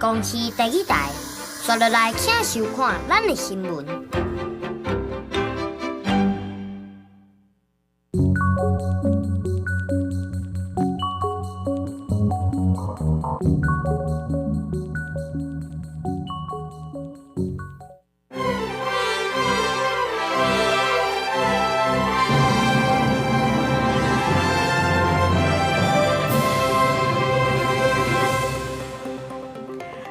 公司第几台，刷落来请收看咱的新闻。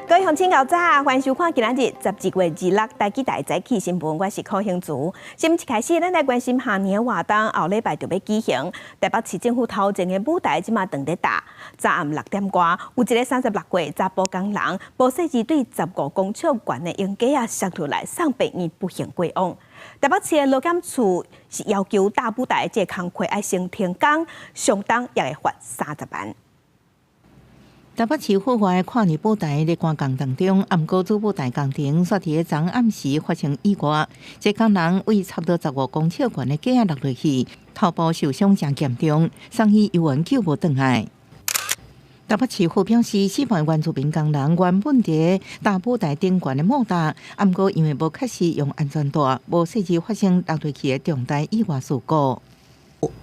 各位乡亲早，欢迎收看今日12月26日台记台早起新闻，我是柯兴竹。新闻一开始，咱来关心下年活动，后礼拜就要举行。台北市政府头前的舞台即马当咧打，早暗6点外，有一个36岁查甫工人，无细致对15公尺悬的鹰架啊摔落来，送病院不幸过往。台北市的劳检处是要求大舞台这工课要先停工，相当也会罚30万。台北市户外跨年舞台咧观工当中，暗晡主舞台工程煞伫昨暗时发生意外，这工人为差不多15公尺悬的架落落去，头部受伤真严重，送医医院救无回来。台北市府表示，死亡原住民工人原本伫大舞台顶悬的木搭，暗晡因为无确实用安全带，无细致发生落落去的重大意外事故。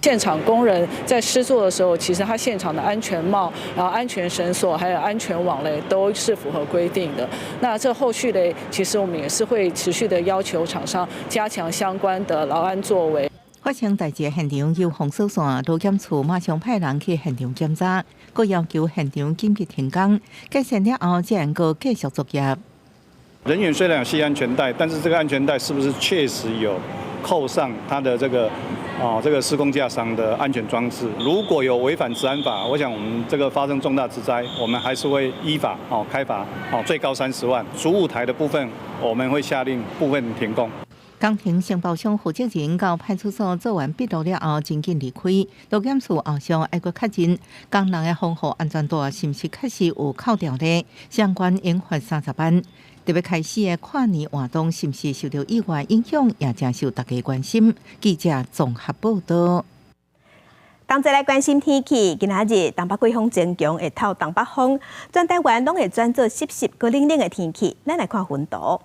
现场工人在施作的时候，其实他现场的安全帽、然后安全绳索还有安全网嘞，都是符合规定的。那这后续嘞，其实我们也是会持续的要求厂商加强相关的劳安作为。发生代志现场有封锁线，劳检处马上派人去现场检查，佮要求现场紧急停工，改善了后才能够继续作业。人员虽然有系安全带，但是这个安全带是不是确实有扣上它的这个施工架上的安全装置？如果有违反治安法，我想我们这个发生重大职灾，我们还是会依法开罚最高30万。主舞台的部分，我们会下令部分停工。工程承包商负责人到派出所做完笔录了后，真紧离开。劳检处后续还佫确认工人的防护安全带是毋是确实有扣掉呢？相关应罚30万。特别开始的跨年活动是毋是受到意外影响，也正受大家关心。记者综合报道。同齐来关心天气，今仔日东北季风增强，会透东北风，全台湾拢会转做湿湿、佮冷冷的天气。咱来看云图。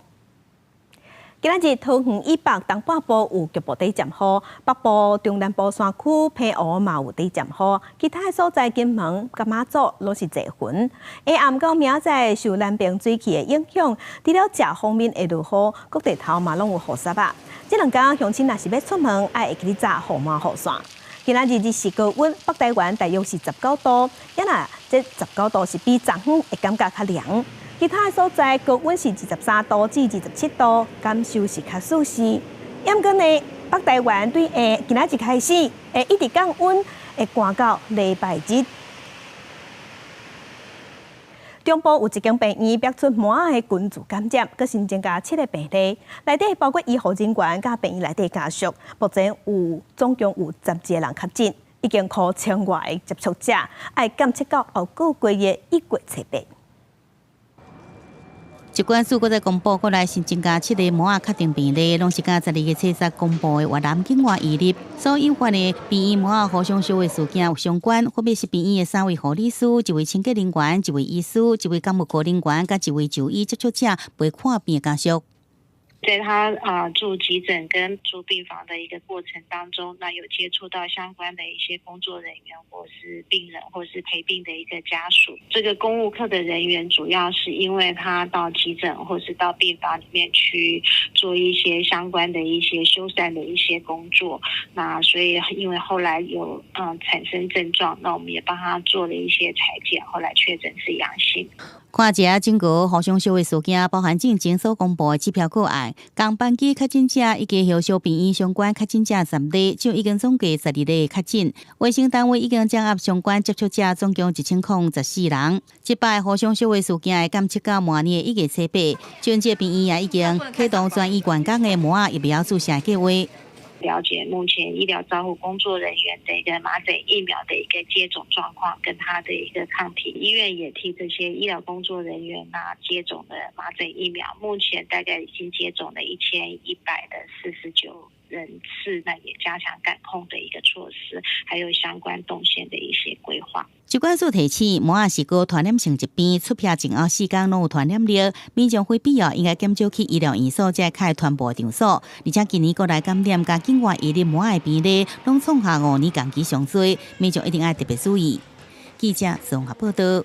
今仔日桃园以北东半部有局部地阵雨，北部、中南部山区、平湖嘛有地阵雨，其他的所在金门、甲马祖拢是侪云。下暗到明仔受南边水汽的影响，除了食方面会落雨，各地头嘛拢有雨伞啊。这两天乡亲若是要出门，爱会记哩扎雨帽雨伞。今仔日日时高温，北台湾大约是19度，也若这19度是比昨昏会感觉较凉。其他的所在高温是23度至27度，感受是较舒适。不过呢，北台湾对今仔日开始会一直降温，会寒到礼拜日。中部有一间病院爆出满的菌株感染，佮新增加7个病例，内底包括医护人员佮病院内底家属，目前总共有12个人确诊，已经靠1000外的接触者，要监测到后个月的1月7日。疾管署搁在公布，过来新增加7个模确定病例，拢是甲12月7日公布的越南境外移入所引发的病院模互相烧的事件有相关，分别是病院的3位护理师、1位清洁人员、1位医师、1位干部人员，甲1位就医接触者陪看病的家属。在他住急诊跟住病房的一个过程当中，那有接触到相关的一些工作人员，或是病人，或是陪病的一个家属。这个公务科的人员主要是因为他到急诊或是到病房里面去做一些相关的一些修缮的一些工作，那所以因为后来有产生症状，那我们也帮他做了一些采检，后来确诊是阳性。看一下整个互相烧的事件，包含进前所公布的指标个案，共班机确诊者以及后续病院相关确诊者10例，就已经总计12例确诊。卫生单位已经掌握相关接触者总共1014人。这摆互相烧的事件会监测到明年1月7日，全界病院也已经启动专医员工的模疫苗注射计划。了解目前医疗照护工作人员的一个麻疹疫苗的一个接种状况跟他的一个抗体，医院也替这些医疗工作人员接种了麻疹疫苗，目前大概已经接种了1149人次，那也加强感控的一个措施，还有相关动线的一些规划。疾管署提醒，毛仔是高传染性疾病，出片前后4天拢有传染力，民众非必要应该减少去医疗院所，才开传播场所。而且今年国内感染加境外移入毛仔病例，拢创下5年同期上最，民众一定要特别注意。记者综合报道。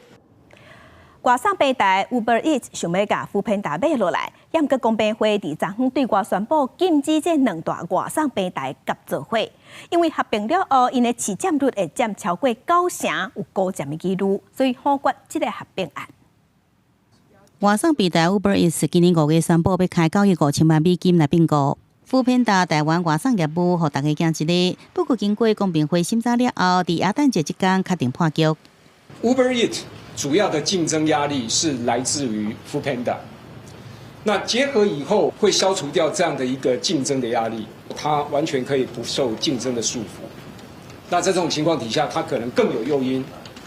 外送平台 Uber Eats 想要把扶贫达买落来，也毋过公平会伫昨昏对外宣布禁止这2大外送平台合作伙，因为合并了后，因的市占率会占超过90%，有高占的记录，所以否决这个合并案。外送平台 Uber Eats 今年5月宣布要开9亿5千万美金来并购。扶贫达台湾外送业务，互大家惊一日。不过经过公平会审查了后，伫元旦节即天确定判决。Uber Eats 主要的竞争压力是来自于 Foodpanda， 那结合以后会消除掉这样的一个竞争的压力，它完全可以不受竞争的束缚。那在这种情况底下，它可能更有诱因，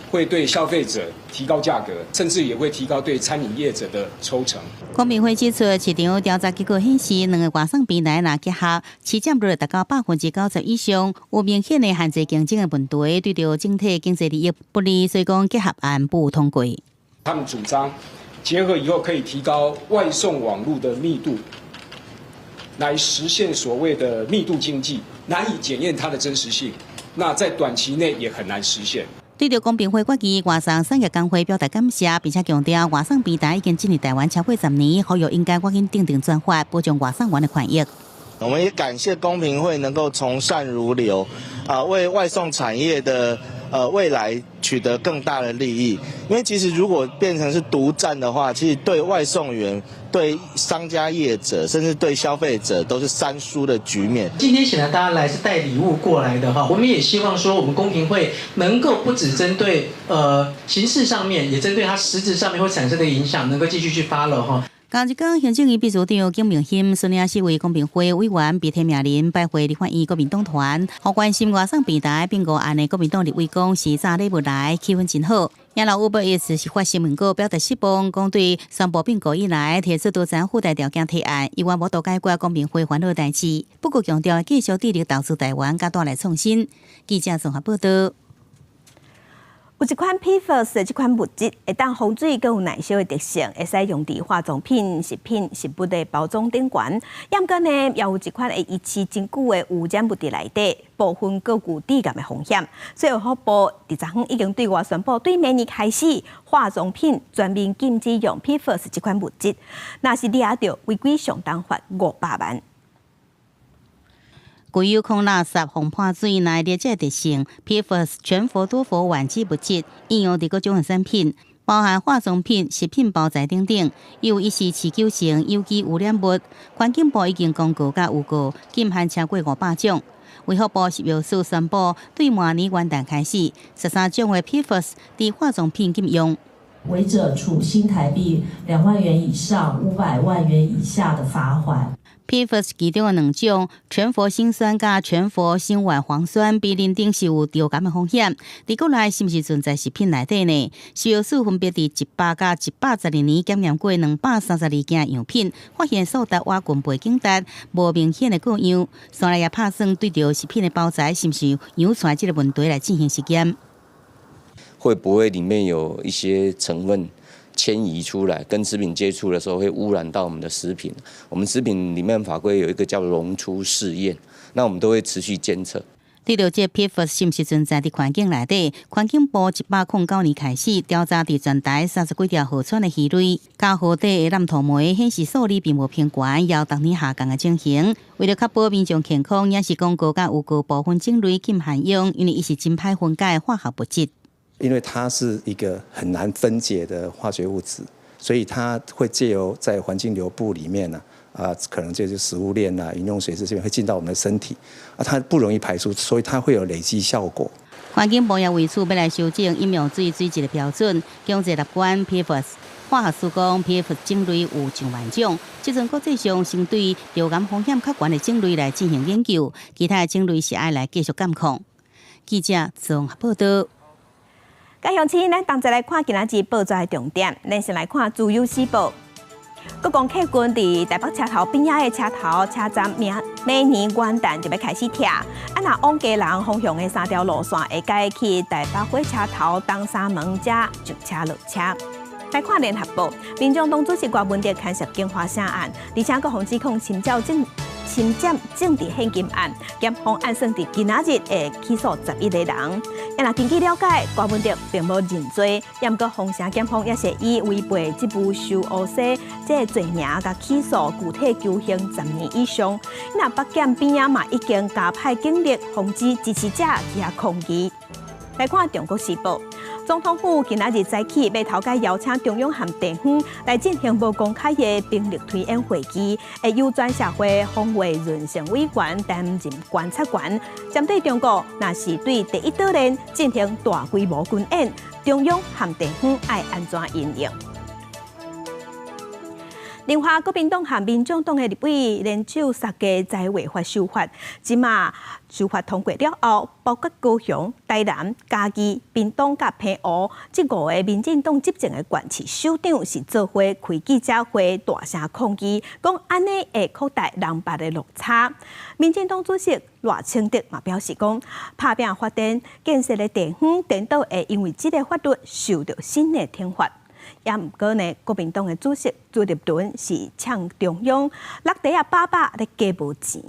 会对消费者提高价格，甚至也会提高对餐饮业者的抽成。公平会指出，市场调查结果显示，2个外送平台若结合，市占率达到90%以上，有明显的限制竞争的问题，对着整体经济利益不利，所以讲结合案不通过。他们主张结合以后可以提高外送网络的密度，来实现所谓的密度经济，难以检验它的真实性。那在短期内也很难实现。对着公平会决议，外送产业工会表达感谢，并且强调外送平台已经进入台湾超过10年，呼吁应该赶紧订定专法，保障外送员的权益。我们也感谢公平会能够从善如流，为外送产业的未来取得更大的利益。因为其实如果变成是独占的话，其实对外送员、对商家业者，甚至对消费者都是3输的局面。今天显然大家来是带礼物过来的哈，我们也希望说我们公平会能够不只针对形式上面，也针对它实质上面会产生的影响，能够继续去 follow 哈。同一天，行政院秘书长景明欣顺利是为公平会委员被提名人拜会立法院国民党团，互关心外送平台并购案的国民党立委讲是早礼物来，气氛真好。也老 Uber Eats 是发新闻稿表达失望，讲对宣布并购以来提出多项附带条件提案，以愿无多解决公平会烦恼代志。不过强调继续致力投资台湾，加带来创新。记者综合报道。有一款 PFAS 的这款物质，会当防水，佮有耐烧的特性，会使用伫化妆品、食品、食物的包装顶悬。也毋过呢，也有一款会遗弃真久的污染物质内底，部分佫有致癌的风险。所以卫福部伫昨昏已经对外宣布，对明年开始，化妆品全面禁止用 PFAS 这款物质。若是抓到，违规上当罚500万。具有抗垃圾、防破水、耐裂这特性 ，PFAS 全佛多氟烷基物质应用伫各种产品，包含化妆品、食品包材等等，有一是持久性有机污染物。环境部已经公告甲预告，禁含超过500种。卫福部10月4宣布，对明年元旦开始，13种的 PFAS 伫化妆品禁用。违者处新台币2万元以上500万元以下的罚款。PFAS 其中的2种，全氟辛酸甲全氟辛烷磺酸，被认定是有着感的风险。伫国内是毋是存在食品内底呢？10月4分别伫100甲112年检验过232件样品，发现数值瓦群背景值无明显的过样。所以也拍算对着食品的包材是毋是养出来这个问题来进行实验。会不会里面有一些成分迁移出来，跟食品接触的时候会污染到我们的食品？我们食品里面法规有一个叫溶出试验，那我们都会持续监测。对了解 PFAS 是毋是存在伫环境内底？环境部109年开始调查伫全台30几条河川的鱼类，加河底的蓝土霉显示数字并无偏悬，也有逐年下降的情形。为了确保民众健康，也是公告甲有告部分种类禁含用，因为伊是真歹分解的化学物质。因为它是一个很难分解的化学物质，所以它会借由在环境流布里面可能就是食物链饮用水这边会进到我们的身体，它不容易排出，所以它会有累积效果。环境部也为此要来修正饮用水水质的标准，强制立管 PFAS。化学署讲 PFAS 种类有上万种，即阵国际上先对流感风险较悬的种类来进行研究，其他的种类是爱来继续监控。记者综合报道。介乡亲，咱同齐来看今仔日报纸的重点。咱先来看《自由时报》，国共客军伫台北车头边仔的车站明年元旦就要开始拆。若往家人方向的3条路线会改去台北火车头东三门遮上车落车。来看联合报，民众党主席郭文哲牵涉警花声案，而且各方指控侵占政治现金案，检方按算伫今仔日会起诉11个人。若根据了解，郭文哲并无认罪，毋过洪城检方也是以违背职务受恶势这罪名甲起诉，具体求刑10年以上。若北检边啊嘛已经加派警力防止支持者去抗议。来看中国时报。总统府今仔日早起要头家邀请中央和地方来进行无公开的兵力推演会议，会由全社会防卫润成委员担任观察员，针对中国若是对第一岛链进行大规模军演，中央和地方爱安怎应应。另外，国民党和民众党的立委联手杀价在违法修法，即马修法通过了后，包括高雄、台南、嘉义、屏东甲澎湖这5个民进党执政的县市首长是做伙开记者会，大声抗议，讲安尼会扩大人民的落差。民进党主席赖清德嘛表示讲，拍拼发展建设的地方，颠倒会因为这个法律受到新的惩罚。也毋过呢，国民党的主席朱立伦是呛中央落地啊爸爸咧加无钱。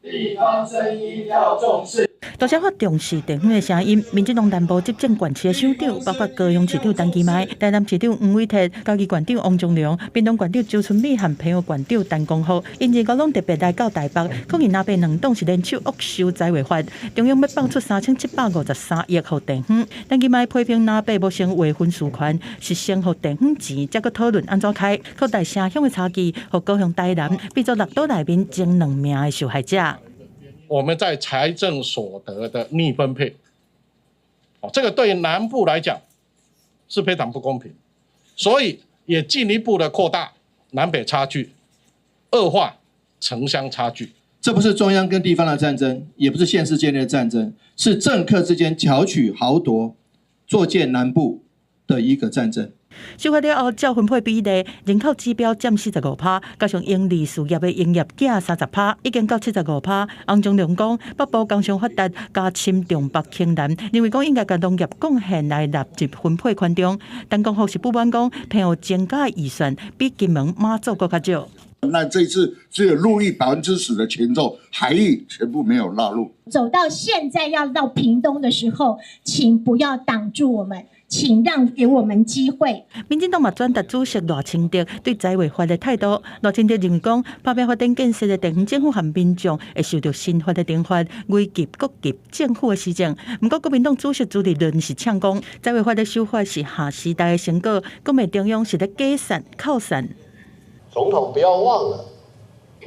地方声音要重视。大家较重视地方的声音。民进党南部执政县市的首长，包括高雄市长陈其迈、台南市长黄伟哲、嘉义县长王忠良、屏东县长周春美和澎湖县长陈光福，因日拢特别来到台北，抗议南北两党是联手恶修财违法，中央要放出3753亿给地方。陈其迈批评南北无成划分事权，是先给地方钱，再去讨论安怎开，扩大城乡的差距，和高雄台南变作6岛内面前2名的受害者。我们在财政所得的逆分配，这个对南部来讲是非常不公平，所以也进一步的扩大南北差距，恶化城乡差距。这不是中央跟地方的战争，也不是县市间的战争，是政客之间巧取豪夺、作践南部的一个战争。修法了后，照分配比例，人口指标占45%，加上盈利事业的营业额30%，已经到75%。王忠良讲，北部工商发达，加深重北轻南，认为讲应该将农业贡献来纳入分配权中。但讲福是不满讲，澎湖增加预算比金门、马祖更较少。那这次只有入役10%的群众，海役全部没有纳入。走到现在要到屏东的时候，请不要挡住我们。请让给我们机会。民进党嘛转达主席赖清德对财违法的态度。赖清德认为讲，拍拼发展建设的地方政府和民众会受到新法的惩罚，危及国级政府的施政。不过，国民党主席朱立伦是呛讲，财违法的修法是下时代的成果，国民中央是在解散靠散。总统不要忘了，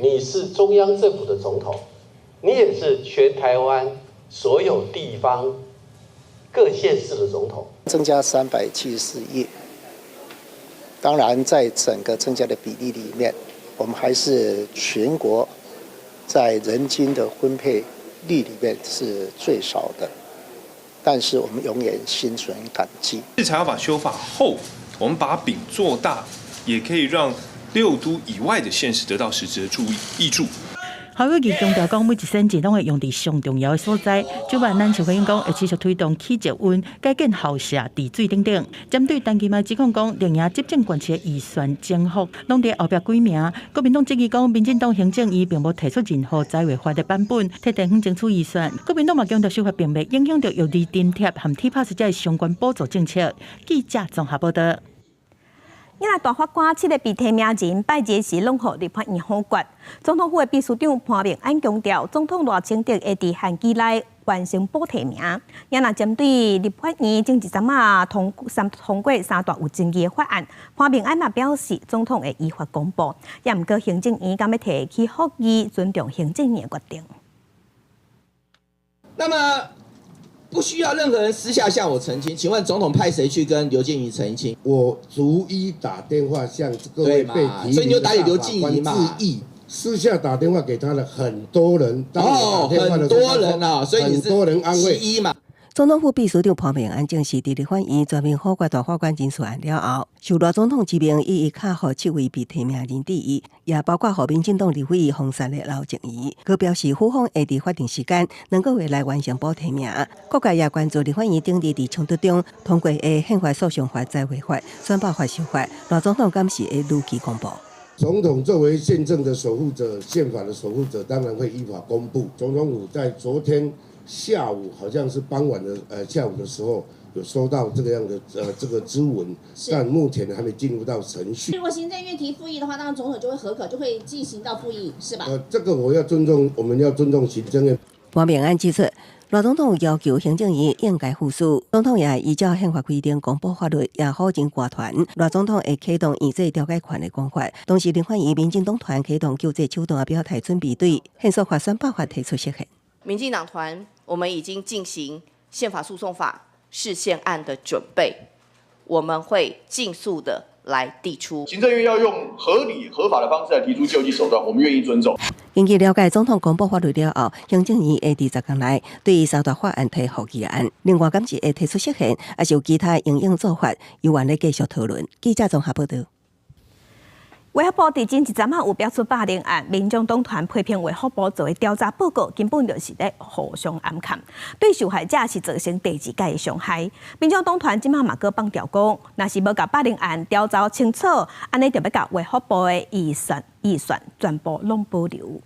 你是中央政府的总统，你也是全台湾所有地方各县市的总统。增加374亿，当然在整个增加的比例里面，我们还是全国在人均的分配率里面是最少的，但是我们永远心存感激。财法修法后，我们把饼做大，也可以让6都以外的县市得到实质的益助。侯友宜强调讲，每一sen钱拢会用伫上重要的所在。主办咱想讲会持续推动起捷运、改建校舍、治水等等。针对陈其迈指控讲，连夜执政县市的预算增幅拢伫后壁几名。国民党质疑讲，民进党行政院并无提出任何财违法的版本，替地方争取预算。国民党嘛强调修法并未影响到药理津贴和体拍实者的相关补助政策。记者综合报道。今日大法官7个被提名人拜节时，拢予立法院否决。总统府的秘书长潘明安强调，总统赖清德会伫限期内完成补提名。也若针对立法院前一阵通过3大有争议的法案，潘明安嘛表示，总统会依法公布。也毋过行政院敢要提起复议，尊重行政院的决定。那么。不需要任何人私下向我澄清，请问总统派谁去跟刘建瑜澄清？我逐一打电话向各位被提名，所以你就打给刘建瑜嘛。私下打电话给他的很多人，很多人啊，所以你是很多人安慰其一嘛。总统府秘书长潘明安正式伫立法院全面覆决大法官人事案了后，受罗总统指名一一卡予7位被提名人之一，也包括予民进党立委封杀的刘静怡。佢表示，府方会伫法定时间2个月内完成补提名。各界也关注立法院顶日伫冲突中通过的宪法诉讼法、再会法、宣报法修法，罗总统敢是会如期公布。总统作为宪政的守护者、宪法的守护者，当然会依法公布。总统府在昨天下午，好像是傍晚的下午的时候，有收到这个样的这个咨文，但目前还没进入到程序。如果行政院提复议的话，当然总统就会核可，就会进行到复议，是吧？这个我们要尊重行政院。潘明安指出，罗总统要求行政院应该复述，总统也依照宪法规定公布法律，也好尽寡团。罗总统会启动议制调解权的讲法，同时立法院民进党团启动救济手段表态准备对宪诉法、宣报法提出释宪。民进党团我们已经进行宪法诉讼法释宪案的准备，我们会尽速的来递出。行政院要用合理合法的方式来提出救济手段，我们愿意尊重。根据了解，总统公布法律了后，行政院会伫10天内对3大法案提复议案。另外，敢是会提出释宪，还是有其他应用做法，由员咧继续讨论。记者综合报道。卫福部伫前一阵仔有标出霸凌案，民众党团批评卫福部做的调查报告根本就是咧互相暗砍，对受害者是造成第2届的伤害。民众党团即马嘛搁放调讲，若是无甲霸凌案调查清楚，安尼就要甲卫福部的预算全部拢保留。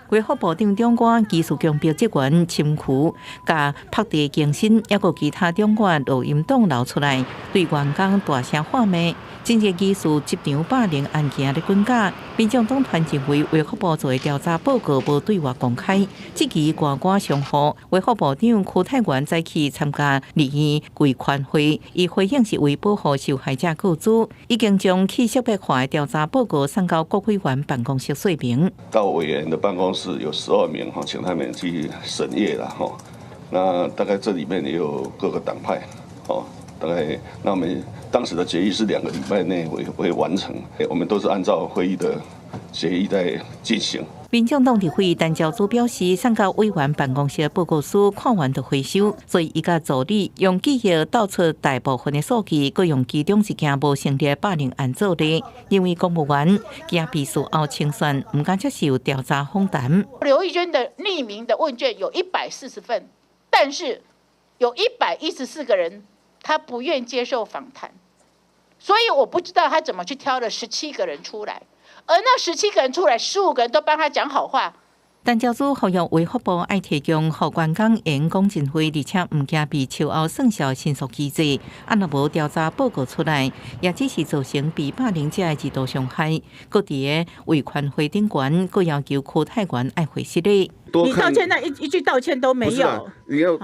卫福部长长官技术强标职员侵权，甲拍地更新，也有其他长官录音档流出来，对员工大声喊骂。政治技术执场霸凌案件的滚价，民众党团认为卫福部做的调查报告无对外公开，这期官官相护。卫福部长柯泰源再去参加立院规款会，伊回应是为保护受害者告知，已经将去识别化的调查报告送到国会员办公室说明。到委员的办公室有12名请他们去审阅了那大概这里面也有各个党派大概那我们当时的决议是2个礼拜内会完成，我们都是按照会议的协议在进行。民众党伫会议单招组表示，送到委员办公室的报告书看完就回收，所以伊甲助理用记忆倒出大部分的数据，佮用其中一件无成立霸凌案做例。因为公务员惊秘书后清算，唔敢接受调查访谈。刘义娟的匿名的问卷有140份，但是有114个人他不愿接受访谈，所以我不知道他怎么去挑了17个人出来。而那17个人出来，15个人都帮他讲好话。单招组呼吁卫福部爱提供互员工员工进会，而且唔惊被秋后算销申诉机制。按若无调查报告出来，也只是造成被霸凌者的极度伤害。各地的维权会顶悬，各要求柯泰源爱回失礼。你道歉那一句道歉都没有，你要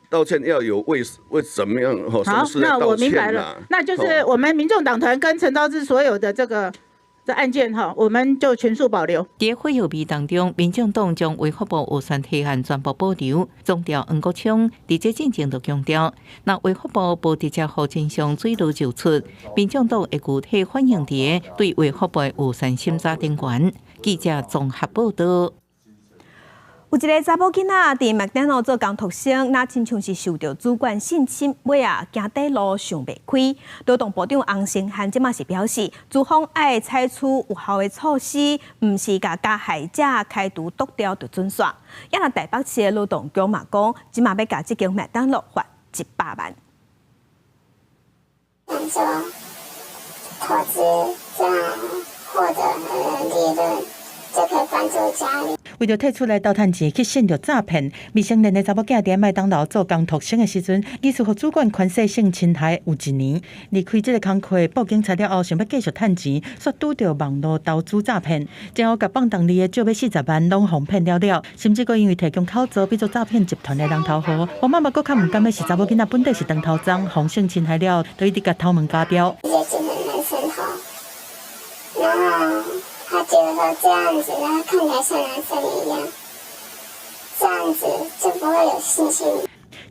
道歉要有为什么样什么事来道歉。那我明白了，那就是我们民众党团跟陈昭之所有的这案件我们就全数保留。在会议当中，民众党将卫福部预算提案全部保留。总调黄国昌伫这进前就强调，若卫福部无直接互真相水路就出，民众党会具体反映伫对卫福部的预算审查顶悬。记者综合报道。有一个查某囡仔伫麦当劳做工读生，那亲像是受到主管性侵，尾行底路上袂开。劳动部长洪成汉即马是表示，资方爱采取有效的措施，毋是甲加害者开除剁掉就准煞。也若台北市的劳动局嘛讲，即马要甲即间麦当劳罚100万。说投资这样获得利润，就可以帮助家里。为着退出来倒趁钱去陷入诈骗，未成年的查某囝伫麦当劳做工读生的时阵，疑似互主管权势性侵害有1年。离开这个工课，报警查了后，想要继续趁钱，却拄到网络投资诈骗，然后甲放当地的少要40万拢哄骗了，甚至阁因为提供口罩，变做诈骗集团的人头号。我妈妈阁较唔甘的是查某囡仔本地是长头章，红性侵害了，就一直甲头门加标。也进了男生头，然后他觉得说这样子，然后看起来像男生一样，这样子就不会有信心。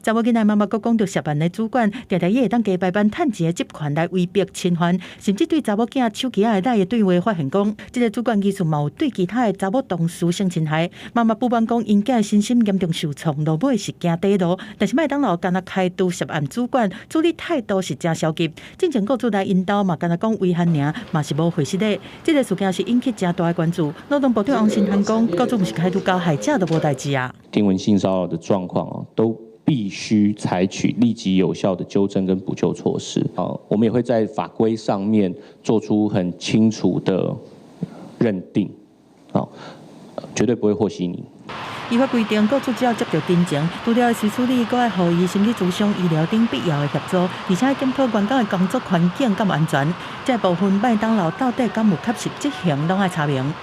查某囡仔妈妈阁讲到涉案的主管，常常伊会当加白班趁钱的集团来威逼侵犯，甚至对查某囝手机仔内的对话发现讲，这个主管疑似嘛有对其他的查某同事性侵害。妈妈不满讲因囝身心严重受创，落尾是惊底路，但是麦当劳敢若开除涉案主管，处理态度是真消极。进前阁出来引导嘛，敢若讲危害尔，嘛是无回实的。这个事件是引起真大的关注。劳动部长王新涵讲，告主不是开除加害者都无代志啊。听闻性骚扰的状况都必须采取立即有效的纠正跟补救措施。我们也会在法规上面做出很清楚的认定，绝对不会和稀泥。依法规定，雇主只要接到真情，除了需处理，阁要予以心理咨商、医疗等必要的协助，而且检讨员工的工作环境敢安全。这部分麦当劳到底敢有确实执行，拢要查明。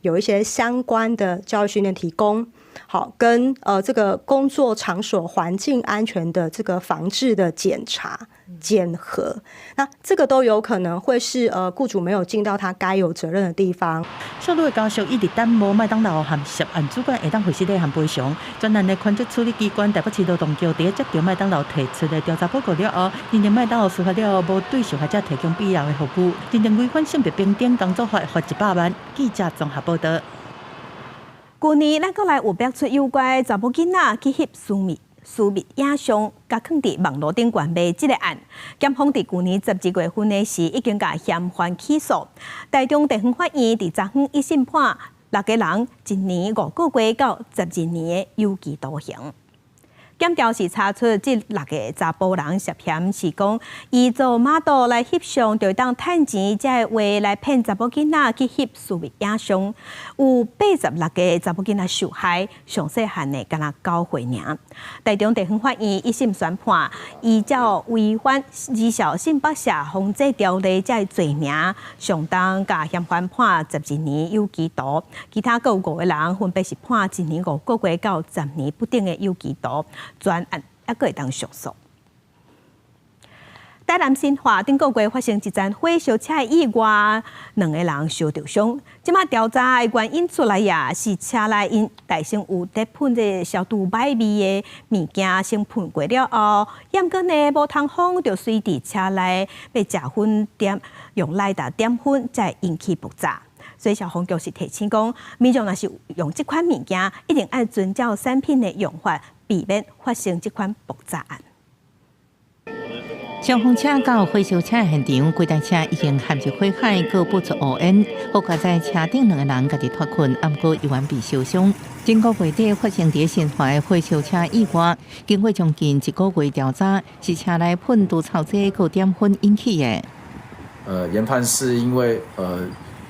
有一些相关的教育训练提供，好跟这个工作场所环境安全的这个防治的检查、检核，那这个都有可能会是雇主没有尽到他该有责任的地方。少女的家属一直担无麦当劳和涉案主管会当回实的和赔偿。专案的权责处理机关台北市劳动局第一接到麦当劳提出的调查报告了后，认定麦当劳司法了无对受害者提供必要的服务，认定违反性别平等工作法罚100万。记者综合报道。去年，咱国内有爆出有关查某囡仔去翕私密影像，甲放伫网络顶悬卖这个案，检方伫去年12月份的时已经甲嫌犯起诉。台中地方法院伫昨昏一审判6个人1年5个月到12年的有期徒刑。检调是查出这6个查甫人涉嫌是讲，依做model来翕相，就当趁钱，才会来骗查某囡仔去翕私密影像。有86个查某囡仔受害，上细汉的敢若9岁尔。台中地方法院一审宣判，依照违反儿少性剥削防治条例这罪名，上当甲嫌犯判12年有期徒，其他各有5个人分别是判1年5个月到10年不等的有期徒。专案还阁会当上诉。台南新化顶个月发生一站火烧车的意外，2个人受重伤。即马调查的原因出来呀，是车内因内心有在喷这消毒歹味的物件，先喷过了后，验过呢无通风，就随伫车内被食粉点用来达点粉，才引起爆炸。所以消防局是提醒讲，民众若是用这款物件，一定要遵照产品的用法，避免发生这款爆炸案。消防车到火烧车现场，几台车已经陷入火海，各不出乌烟。好在在车顶2个人家己脱困，不过依然被烧伤。今个月底发生在新化的火烧车意外，经过将近1个月调查，是车内喷毒草剂和点粉引起的。研判是因为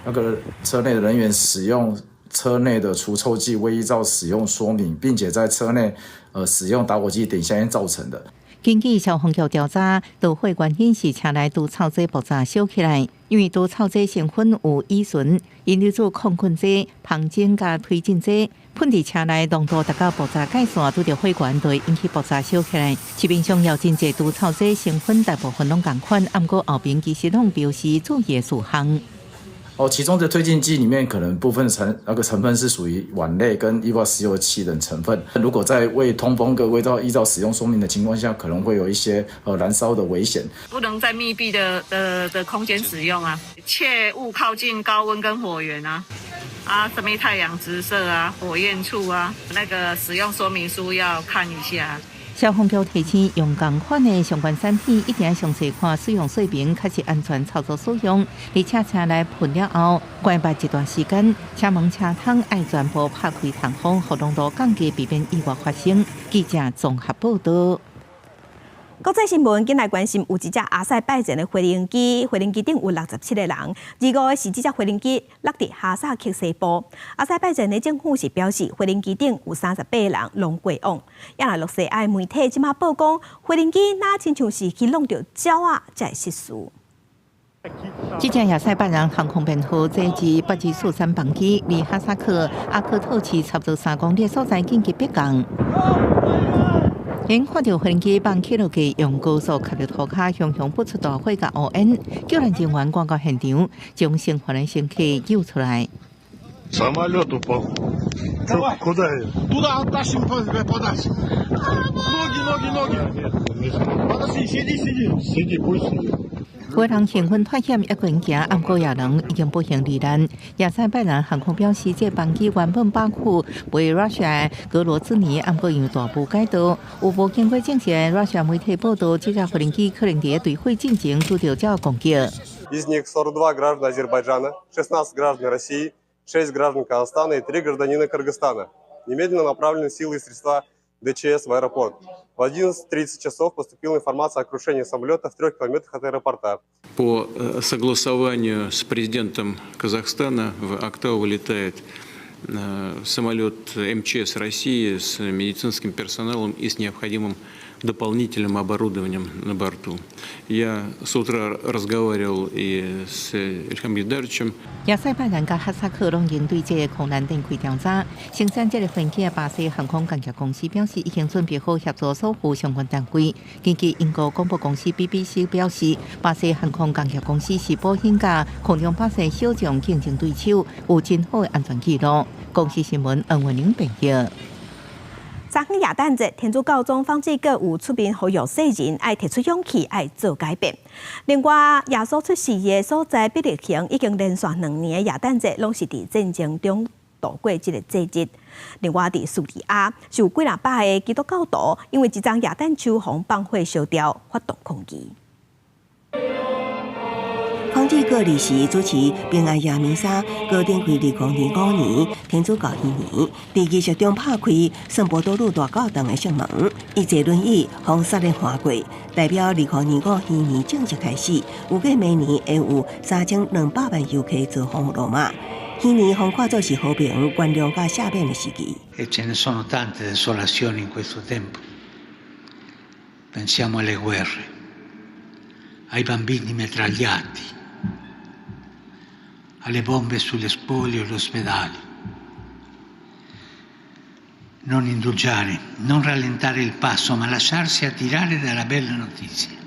那个车内的人员使用车内的除臭剂未依照使用说明，并且在车内使用打火机点香烟造成的。根据消防局调查，导火原因是车内毒草剂爆炸烧起来，因为毒草剂成分有乙醇、引流做抗菌剂、芳烃加推进剂，喷伫车内浓度达到爆炸界线，拄着火源就会引起爆炸烧起来。市面上有真济毒草剂成分大部分拢同款，不过后面其实拢表示注意事项。其中的推进剂里面可能部分成分是属于烷类跟液化石油气等成分。如果在未通风跟未依照使用说明的情况下，可能会有一些燃烧的危险。不能在密闭的空间使用啊，切勿靠近高温跟火源啊。什么太阳直射啊、火焰处啊，那个使用说明书要看一下。消防局提醒，用同款的相关产品一定要详细看使用说明，确实安全操作使用。而且车内喷了后，关闭一段时间，车门车窗要全部拍开通风，让浓度降低，避免意外发生。记者综合报道。国际新闻今来关心有一只阿塞拜疆的飞行机，飞行机顶有67个人。25日是这只飞行机落伫哈萨克西部。阿塞拜疆的政府是表示，飞行机顶有38个人拢过往。亚来洛西亚媒体即马报讲，飞行机哪亲像是去弄着鸟啊，才会失事。这架亚塞拜疆航空编号这支8机速3班机，离哈萨克阿克托市差不多3公里的所在紧急迫降。因看到飞机放起落去，用高速开着涂骹，熊熊不出大火甲乌烟，救援人员赶到现场，将生还的乘客救出来。Самолет упал. Куда? Туда, тащим, потащим. Ноги. Подожди, сиди, пусть сиди.有人兴奋脱险，一个人行，暗过也人已经不幸罹难。亚塞拜然航空表示，这班机原本巴库为 Russia 格罗兹尼，暗过因大幅改道，有无经过证实。Russia 媒体报道，这架飞行机可能在对会进行遭到这攻击。Из них 42 граждан Азербайджана, 16 граждан России, 6 граждан Казахстана и 3 гражданина Кыргызстана. Немедленно направлены силы и средства ДЧС в аэропорт. В 11:30 часов поступила информация о крушении самолета в 3 километрах от аэропорта. По согласованию с президентом Казахстана в Актау вылетает самолет МЧС России с медицинским персоналом и с необходимым дополнительным оборудованием на борту. Я с утра разговаривал и с Ильхам Гейдаровичем. 亚塞拜然甲哈萨克拢应对这个空难展开调查。生产这个飞机的巴西航空工业公司表示，已经准备好协助守护相关单位。根据英国广播公司 BBC 表示，巴西航空工业公司是保险家空中巴西小众竞争对手，有真好的安全记录。公司新闻恩文玲报道。昨天耶诞节，天主教宗方济各有出面呼吁世人爱提出勇气，爱做改变。另外，耶稣出世的所在比利行已经连续2年的耶诞节，拢是伫战争中度过这个节日。另外，伫叙利亚是有几万百个基督教徒因为一张耶诞秋红放火烧掉，发动抗议。方济各历时主持平安夜弥撒，高展开2005年天主教禧年，伫仪式中拍开圣伯多禄大教堂的圣门，伊坐轮椅从撒勒划过，代表2025禧年正式开始。预计明年会有3200万游客造访罗马。禧年互看作是和平、原谅甲赦免的时期。E ce ne sono tante desolazioni in questo tempo. Pensiamo alle guerre, ai bambini mitragliati, alle bombe sulle spoglie e gli ospedali. Non indugiare, non rallentare il passo, ma lasciarsi attirare dalla bella notizia.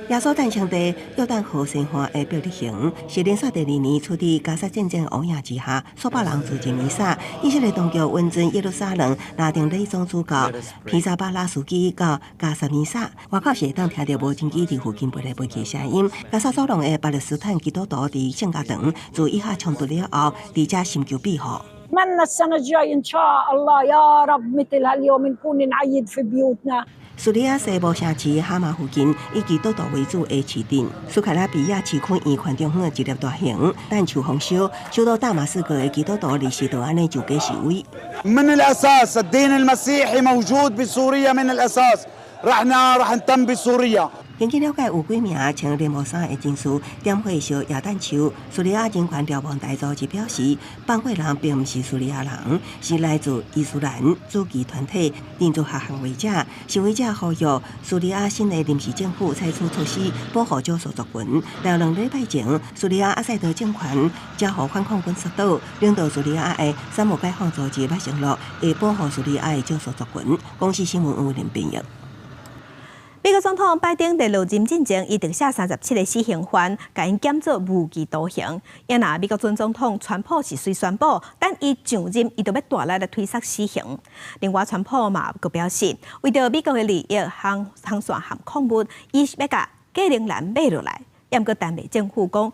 耶稣诞生地约旦河圣花的表弟行，是连续第2年处伫加沙战争乌影之下，数百人组织弥撒。以色列当局温存耶路撒冷，拉定礼宗主教披萨巴拉斯基到加沙弥撒。外口是会当听到无人机伫附近飞来飞去的声音。加沙走廊的巴勒斯坦基督徒伫圣家堂自以下冲突了后，伫遮寻求庇护。 أتمنى السنة الجاية إن شاء الله يا رب مثل هاليوم نكون نعيد في بيوتنا. 叙利亚西部城市哈马附近以基督徒为主的市镇，苏凯拉比亚市区圆环中央的一粒大型弹球风烧，受到大马士革的基督徒历史都安尼上街示威。 من الأساس الدين المسيحي موجود بسوريا من الأساس راح نهتم بسوريا. 根据了解，有几名穿连帽衫的警司点火烧耶诞树。叙利亚人权瞭望台组织表示，放火人并不是叙利亚人，是来自伊斯兰主义团体民族学行为者。示威者呼吁叙利亚新的临时政府采取措施保护少数族群。在2礼拜前，叙利亚阿塞德政权交予反抗军杀倒，领导叙利亚的三无解放组织捌承诺会保护叙利亚的少数族群。公司新闻有连编译。 美国总统拜登在入任进前，伊定下37个死刑犯，甲因减做无期徒刑。因那美国前总统川普是虽宣布，但伊上任伊就要大力来推缩死刑。另外，川普嘛佮表示，为着美国的利益、航线和矿物，伊要甲格陵兰买落来。也毋过，但美政府讲，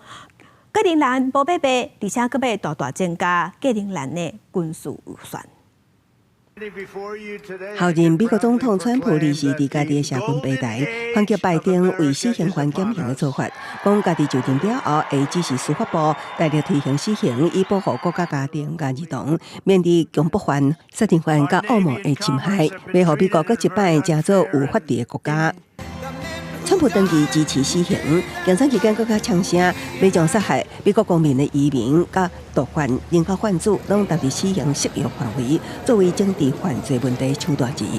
格陵兰无买卖，而且佮要大大增加格陵兰的军事预算。 后任美国总统川普离世伫家己的社群平台，抨击拜登为死刑犯减刑的做法，讲家己就任了后会支持司法部大力推行死刑，以保护国家家庭甲儿童免于强迫犯、杀人犯甲恶魔的侵害，袂互美国搁一摆成做有法治的国家。 川普登记支持死刑，竞选期间更加呛声，要将杀害美国公民的移民、甲毒贩、人口贩子，拢达至死刑适用范围，作为政治犯罪问题手段之一。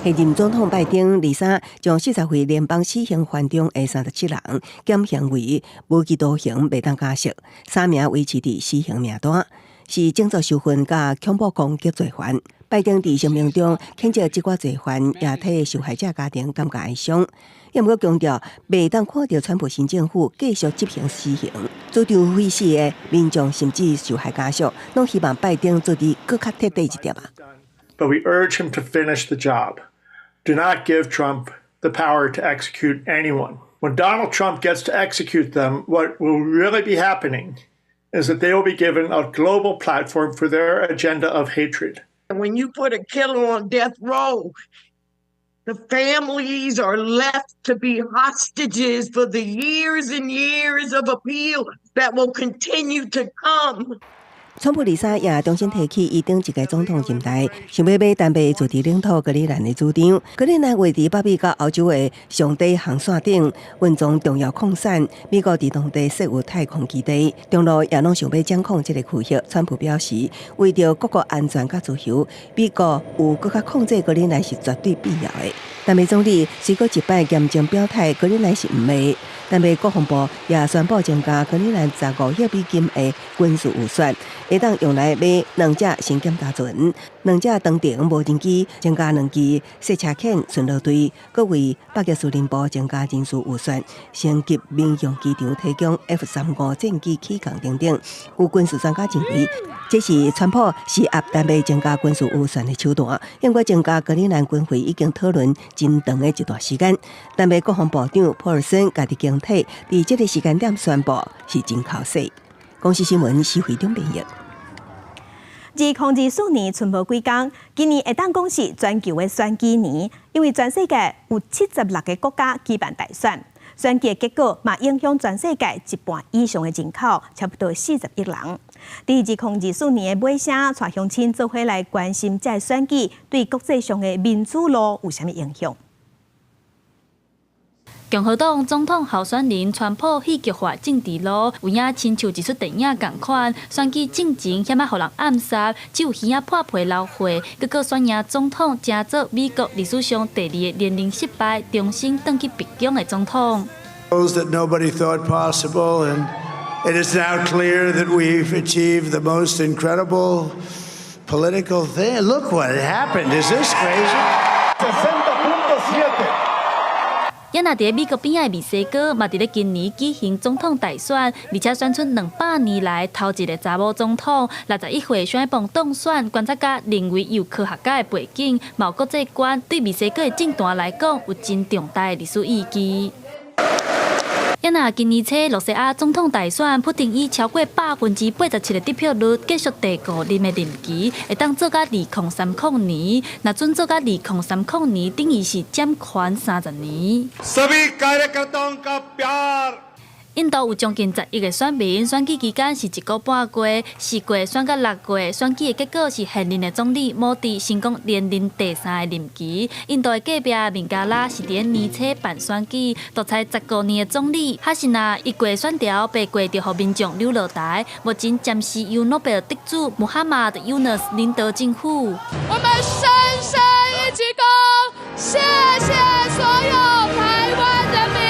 现任总统拜登23将40岁联邦死刑犯中的37人减刑为无期徒刑，袂当加释，3名维持伫死刑名单，是政治受训甲恐怖攻击罪犯。拜登伫声明中谴责即寡罪犯亚太受害者家庭感觉哀伤，也毋过强调袂当看到川普新政府继续执行死刑。主张废死的民众甚至受害家属，拢希望拜登做得更较彻底一点啊。But we urge him to finish the job. Do not give Trump the power to execute anyone. When Donald Trump gets to execute them, what will really be happening is that they will be given a global platform for their agenda of hatred. When you put a killer on death row, the families are left to be hostages for the years and years of appeal that will continue to come. 川普23也重新提起伊顶一届总统任内，想要单臂坐伫领土格里兰的主张。格里兰位伫北美甲欧洲的上底航线顶，运装重要矿产。美国伫当地设有太空基地，中路也拢想要掌控这个区域。川普表示，为着各国安全甲自由，美国有更加控制格里兰是绝对必要的。但美总理虽过一摆严正表态，格里兰是唔会。但美国防部也宣布增加格里兰15亿美金的军事预算，会当用来买2架新检查船、2架长程无人机，增加2支细车舰巡逻队，各为北极司令部增加人事预算，升级民用机场提供 F-35战机起降等等。有军事专家认为，这是川普施压单美增加军事预算的手段。因为增加格里兰军费已经讨论真长的一段时间，但美国防部长普尔森家己经体伫这个时间点宣布是真靠势。公司新闻是会中编译。2024年剩无几天，今年会当讲是全球的选举年，因为全世界有76个国家举办大选，选举的结果嘛影响全世界1半以上的人口，差不多40亿人。伫2024年的尾声，带乡亲做伙来关心这选举对国际上的民主路有啥物影响？共和党总统候选人川普戏剧化政治路，有影亲像一出电影同款，选举进前险啊，互人暗杀，只有耳仔破皮流血，结果选赢总统，成做美国历史上第2个连任失败、重新登去白宫的总统。That nobody thought possible, and it is now clear that we've achieved the most incredible political thing. Look what happened. Is this crazy? 也若伫美国边仔的墨西哥，嘛伫咧今年举行总统大选，而且选出200年来头一个查某总统。61岁选帮当选，观察家认为有科学家的背景，嘛有国际观，对墨西哥的政坛来讲有真重大的历史意义。也若今年初洛西亚总统大选，普丁以超过87%的得票率继续第5任的任期，会当做到2030年。若准做到2030年，等于是占权30年。印度有将近10亿个选民，选举期间是1个半月，4月选到6月，选举的结果是现任的总理莫迪成功连任第3个任期。印度的隔壁孟加拉是伫年初办选举，独裁19年的总理哈西娜1月选调被挂着互民众留落台，目前暂时由诺贝尔得主穆罕默德·尤纳斯领导政府。我们深深一鞠躬，谢谢所有台湾人民。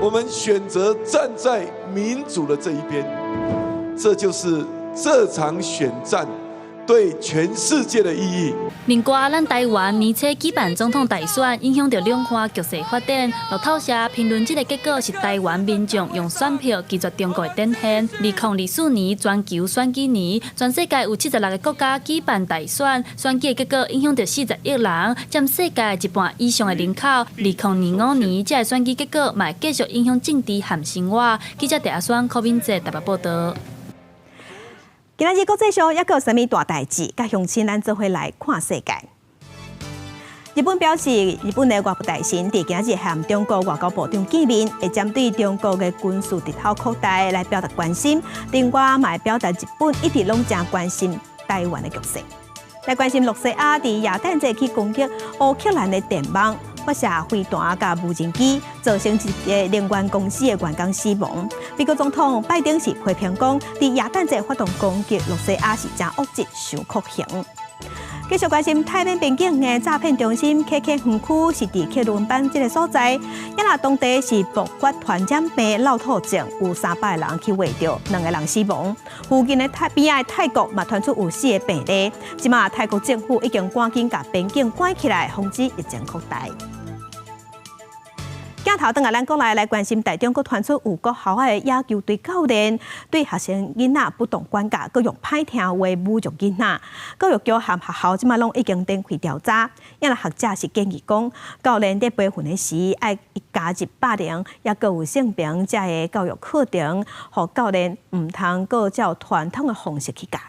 我们选择站在民主的这一边，这就是这场选战对全世界的意义。另外，咱台湾年初举办总统大选，影响到两岸局势发展。路透社评论这个结果是台湾民众用选票拒绝中国的展现。2024年全球选举年，全世界有76个国家举办大选，选举的结果影响到40亿人，占世界1半以上的人口。2025年这个选举结果嘛继续影响政治和生活。记者陈阿选柯敏哲台北报道。今仔日国际上还阁有啥物大代志？甲乡亲咱做伙来看世界。日本表示，日本的外部大臣伫今仔日和中国外交部长见面，会针对中国的军事直头扩大来表达关心。另外，嘛会表达日本一直拢真关心台湾的局势，来关心洛西亚伫亚旦节去攻击乌克兰的电网。发射飞弹甲无人机，造成一个能源公司的员工死亡。美国总统拜登是批评讲，伫亚旦节发动攻击，洛西亚是真恶质，受酷刑。今继续关心太平边境的诈骗中心，KK 园区是伫客轮班这个所在。因那当地是爆发传染病落土症，有300人去挖着，2个人死亡。附近的边仔泰国嘛传出有4个病例。即马泰国政府已经赶紧把边境关起来，防止疫情扩大。镜头转来，咱国内来关心台中，阁传出有国校的野球队教练对学生囡仔不懂管教，阁用歹听话侮辱囡仔。教育局和学校即马拢已经展开调查。因为学者是建议讲，教练在培训的时爱加入霸凌，也阁有性平这个教育课程，互教练唔通阁照传统的方式去教。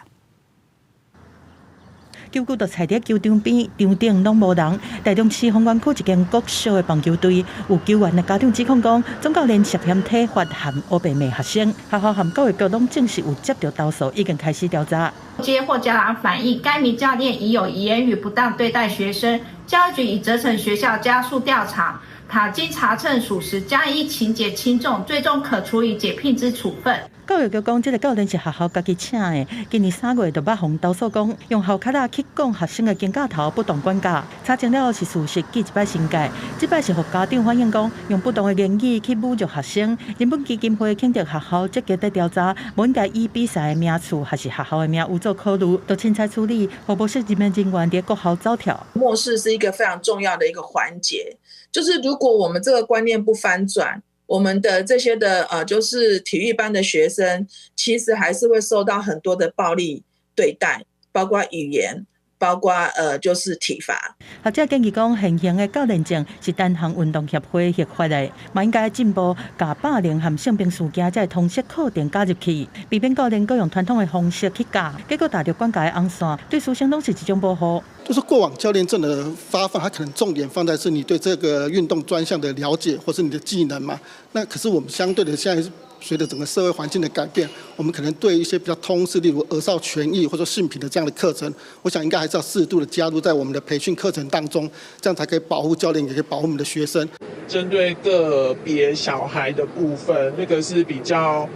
球局就踩伫球场边，场顶拢无人。台中市丰原区一间国小的棒球队，有球员的家长指控讲，总教练涉嫌体罚和污蔑学生。学校和教育局拢证实有接到投诉，已经开始调查。接获家长反映，该名教练已有言语不当对待学生，教育局已责成学校加速调查。他经查证属实，将依情节轻重，最终可处以解聘之处分。教育局讲，这个教练是学校家己请的。今年3月就捌互投诉讲，用校卡仔去讲学生的肩胛头不当管教。查证了是事实，记一摆新改。这摆是互家长反映讲，用不当的言语去侮辱学生。人本基金会肯定学校积极在调查，无应该以比赛的名次还是学校的名有做考虑，都凊彩处理，互无适任的人员在国校走跳。漠视是一个非常重要的一个环节，就是如果我们这个观念不翻转。我们的这些的就是体育班的学生，其实还是会受到很多的暴力对待，包括语言，包括就是体罚。学者建议讲，现行的教练证是单项运动协会核发的，嘛应该进步，把霸凌和性平事件在通识课程加入去，避免教练各用传统的方式去教，结果打着管教的红线，对师生拢是一种保护。就是过往教练证的发放，它可能重点放在是你对这个运动专项的了解，或是你的技能嘛。那可是我们相对的，现在随着整个社会环境的改变，我们可能对一些比较通识，例如儿少权益或者性平的这样的课程，我想应该还是要适度的加入在我们的培训课程当中，这样才可以保护教练，也可以保护我们的学生。针对个别小孩的部分，那个是比较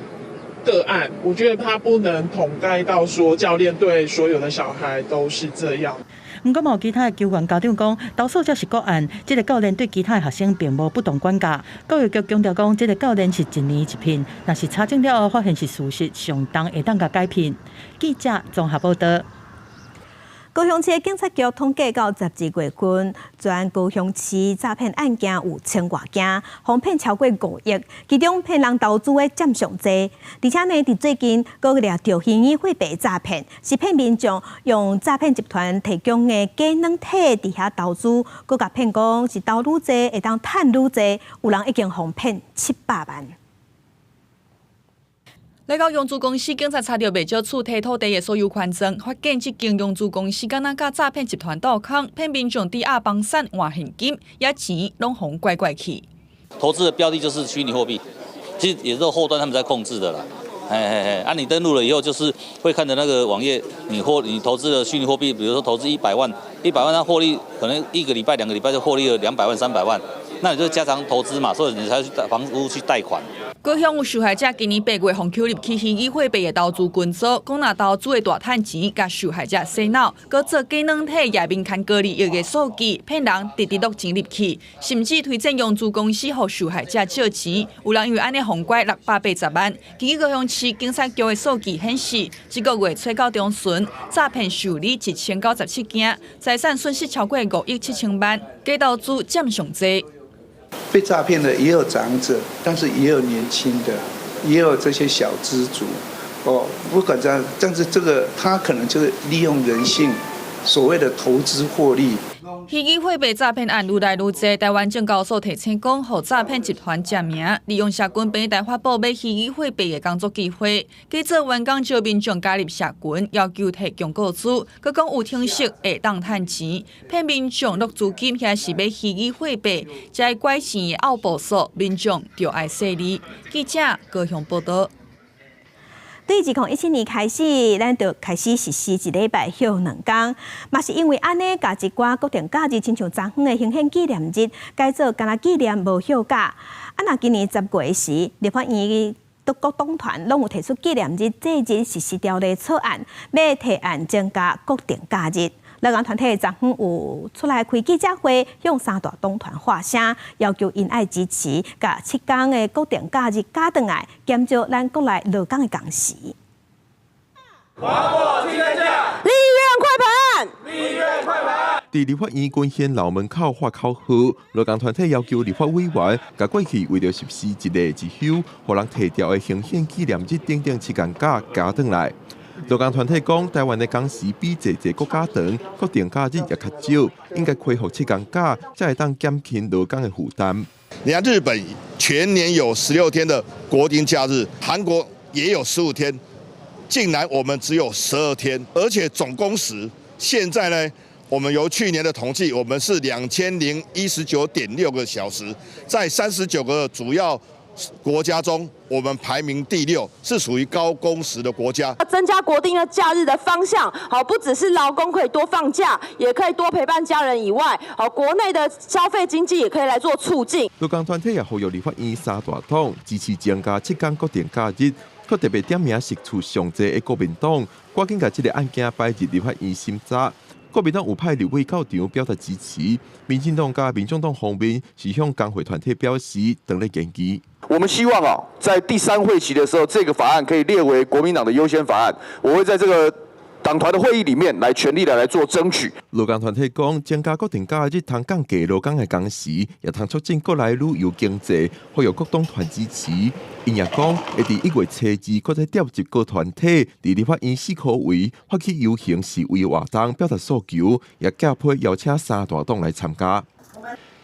个案，我觉得它不能统盖到说教练对所有的小孩都是这样。不过，有其他的球员家长讲，投诉这是个案，这个教练对其他的学生并无不当管教。教育局强调讲，这个教练是1年1聘，若是查证了后发现是事实，上当会当甲改聘。记者综合报道。高雄市警察局统计到12月份，全高雄市诈骗案件有1000多件，哄骗超过5亿，其中骗人投资的占上侪。而且呢，伫最近佫掠到虚拟货币诈骗，是骗民众用诈骗集团提供的假软体伫遐投资，佫甲骗讲是投愈侪会当趁愈侪，有人已经哄骗700万。来到永租公司，警察查到未少处提土地的所有权证，发现这间永租公司敢若甲诈骗集团斗空，骗民众抵押房产换现金，也钱拢互怪怪去。投资的标的就是虚拟货币，其实也是后端他们在控制的啦。你登录了以后，就是会看着那个网页，你投资的虚拟货币，比如说投资100万，100万它获利可能1个礼拜、2个礼拜就获利了200万、300万，那你就加长投资嘛，所以你才去房屋去贷款。高雄有受害者今年8月互扣入去虚拟货币的投资群组，讲若投资的大趁钱，甲受害者洗脑，搁做假软体页面看个人用的数据，骗人直落钱入去，甚至推荐用租公司互受害者借钱，有人因为安尼哄拐680万。根据高雄市警察局的数据显示，这个月初到中旬，诈骗受理1097件，财产损失超过5亿7千万，假投资占上侪。被诈骗的也有长者，但是也有年轻的，也有这些小资族。不管这样，但是这个他可能就是利用人性，所谓的投资获利。虚拟货币诈骗案愈来愈多，台湾证交所提醒讲，互诈骗集团证名，利用社群平台发布买虚拟货币的工作机会。记者员工招民众加入社群，要求提供个资，佮讲有听说会当趁钱，骗民众落资金，遐是买虚拟货币，在拐钱的后部数，民众就爱势利。记者高雄报道。对2017年开始，咱就开始实施1礼拜休2天，嘛是因为安尼，甲一寡固定假日，亲像昨昏的行宪纪念日，改做干那纪念无休假。那今年10月时，立法院各党团拢有提出纪念日这日实施条例草案，要提案增加固定假日。劳工团体昨昏有出来开记者会，向三大党团发声，要求因爱支持，甲7天的固定假日加回来，减少咱国内劳工的工时。还我7天假！立院快盘！立院快盘！伫立法院郡县老门口发口号，劳工团体要求立法委员，甲过去为了14日之休，互人提调的行宪纪念日等7天假加回来。劳工团体讲，台湾的工时比侪国家长，固定假日也较少，应该恢复7天假，才会当减轻劳工的负担。你看日本全年有16天的国定假日，韩国也有15天，竟然我们只有12天，而且总工时现在呢，我们由去年的统计，我们是2019.6个小时，在39个主要国家中，我们排名第6，是属于高工时的国家。增加国定的假日的方向，好，不只是劳工可以多放假，也可以多陪伴家人以外，好，国内的消费经济也可以来做促进。劳工团体也呼吁立法院3大党支持增加7天固定假日，佮特别点名释出上济的国民党，赶紧把这个案件摆入立法院审查。国民党有派立委到场表达支持，民进党加民众党方面是向工会团体表示等咧研究。我们希望在第3会期的时候，这个法案可以列为国民党的优先法案。我会在这个党团的会议里面来全力的来做争取。劳工团体讲，增加固定假日通降低劳工的工时，也通促进国内旅游经济，呼吁各党团支持。因也讲，会伫1月初2，搁再调集各团体伫立法院4可为发起游行示威活动，表达诉求，也加配邀请3大党来参加。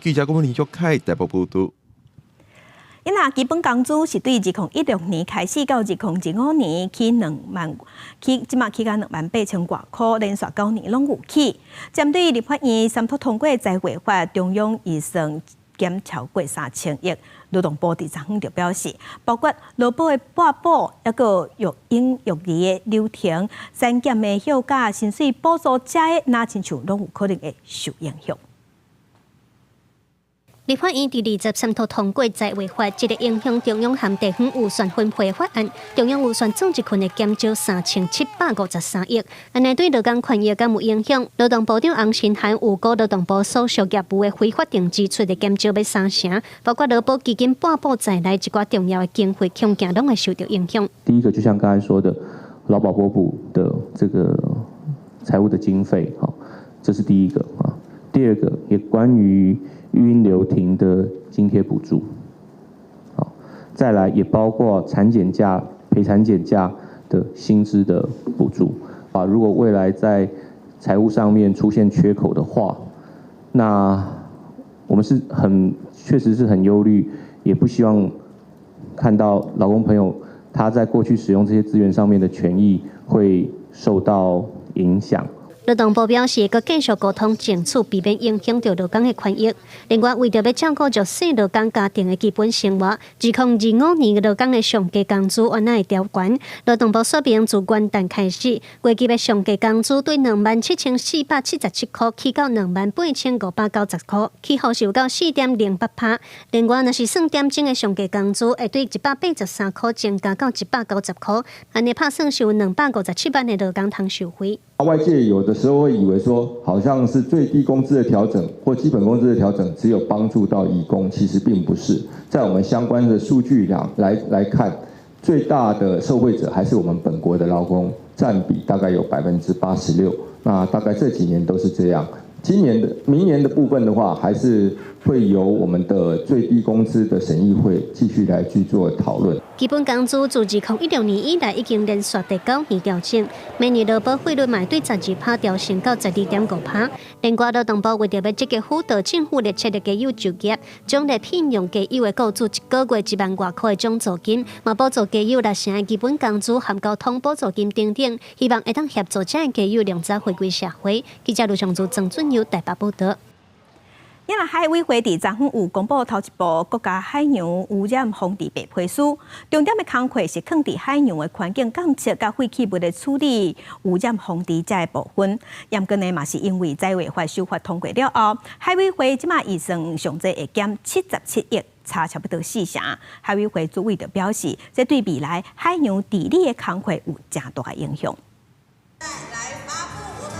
记者郭文林卓凯台北报道。因若基本工资是对2016年开始到2015年起2万，即马起到28000多块，连续9年拢有起。针对立法院3读通过财会法，中央预算减超过3000亿。劳动部昨昏就表示，包括劳保的拨补，还有育婴育儿的流程、产检的休假、薪水补助者的哪亲像拢有可能会受影响。立法院第23读通过财会法，这个影响中央和地方预算分配法案，中央预算总一群会减少3753亿。安尼对劳工权益敢有影响？劳动部长洪新涵有告劳动部所属业务的非法定支出的减少要3成，包括劳保基金拨补在内一寡重要的经费，恐惊拢会受到影响。第一个就像刚才说的，劳保拨补的这个财务的经费，这是第一个啊。第二个也关于育婴留停的津贴补助，好，再来也包括产检假、陪产检假的薪资的补助啊。如果未来在财务上面出现缺口的话，那我们是确实是很忧虑，也不希望看到劳工朋友他在过去使用这些资源上面的权益会受到影响。劳动部表示，会继续沟通争取，避免影响到劳工的权益。另外，为着要照顾弱势劳工家庭的基本生活，2025年劳工的上加工资原来会调悬。劳动部说明，自元旦开始，过去的上加工资对27477块起到28590块，起幅是有到4.08%。另外，若是算点钟的上加工资，会对183块增加到190块，安尼拍算是有257万的劳工通受惠。外界有的时候会以为说，好像是最低工资的调整或基本工资的调整只有帮助到移工，其实并不是。在我们相关的数据来看，最大的受惠者还是我们本国的劳工，占比大概有86%。那大概这几年都是这样。明年的部分的话，还是会由我们的最低工资的审议会继续来去做讨论。基本工资自2016年以来已经连续第9年调整，每年劳保费率嘛对12%调升到12.5%。另外，劳动部为着要积极辅导政府列车的家有就业，奖励聘用家有的雇主1个月1万多块的奖助金，嘛补助家有6成的基本工资含交通补助金等等，希望会当协助这家有量早回归社会。记者卢尚祖、郑准由台北报道。因为海委会伫昨昏有公布头一部国家海洋污染防治白皮书，重点的工作是放伫海洋的环境监测甲废弃物的处理污染防治这一部分。严格呢嘛是因为财委法修法通过了后，海委会即马预算上济会减77亿，差不多4成。海委会主委就表示，这对未来海洋治理的工作有正大的影响。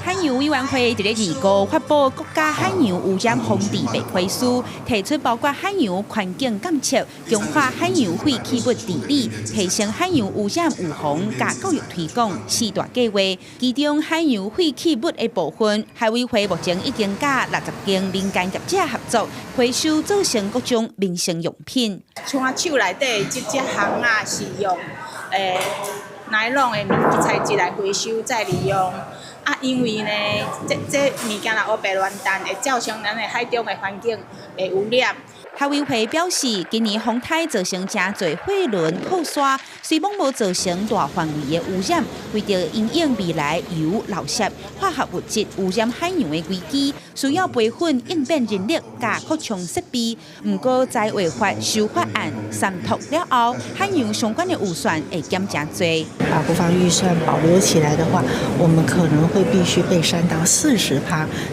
海洋委员会伫咧2号发布国家海洋污染防治白皮书，提出包括海洋环境监测、强化海洋废弃物治理、提升海洋污染预防、加教育推广4大计划。其中海洋废弃物的部分，海委会目前已经甲60间民间业者合作，回收做成各种民生用品。像手内底这项啊，是用奶酪的材质来回收再利用。啊，因为呢，这物件若乌白乱弹，会造成咱的海中的环境的污染。海委会表示，今年风台造成真侪货轮破沙，虽讲无造成大范围的污染，为着因应未来油、垃圾、化学物质污染海洋的危机，需要备份应变人力加扩充设备。不过，在违法修法案三读了后，海洋相关的预算会减真多。把国防预算保留起来的话，我们可能会必须被删到40%，